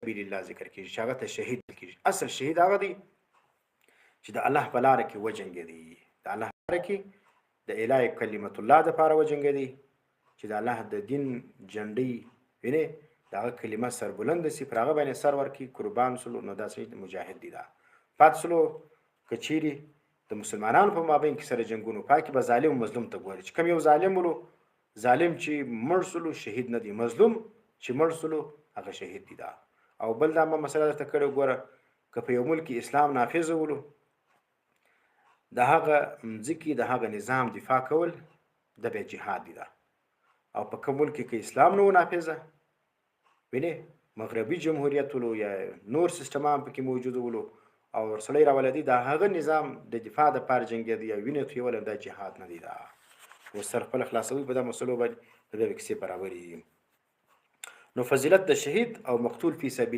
سبیل الله ذکر کیږي چې هغه ته شهید کیږي. اصل شهید هغه دی چې د الله په لاره کې وجنګېدي، د الله په لاره کې د الهي کلمت الله دپاره وجنګېدي، چې د الله د دین جنډۍ وینې د هغه کلمه سربلنده سي، پر هغه باندې سر ورکړي، قربان سلو، نو دا سړی مجاهد دی. دا پاتې سلو که چیرې د مسلمانانو په مابین کې سره جنګونو پاکې به ظالم و مظلوم ته ګوري، چې کوم یو ظالم ولو، ظالم چې مړ سلو شهید نه دی، مظلوم چې مړ سلو هغه شهید دی. دا او بل دا مسله درته کړې ګوره، که په یو ملک کې اسلام نافظ ولو، د هغه مځکې د هغه نظام دفاع کول د بیا جهاد دی. دا او په کوم ملک کې اسلام نه و نافظه، وینې مغربي جمهوریت ولو یا نور سیستمان پکې موجود ولو او سړی راولدي، د هغه نظام د دفاع دپاره جنګېدی یا وینې تویول، دا جهاد نه دی. دا اوس سر خپله خلاصوي په دا مسلو باندې، په دې کیسې برابرې دي. نو فضیلت د شهید او مقتول فی سبیل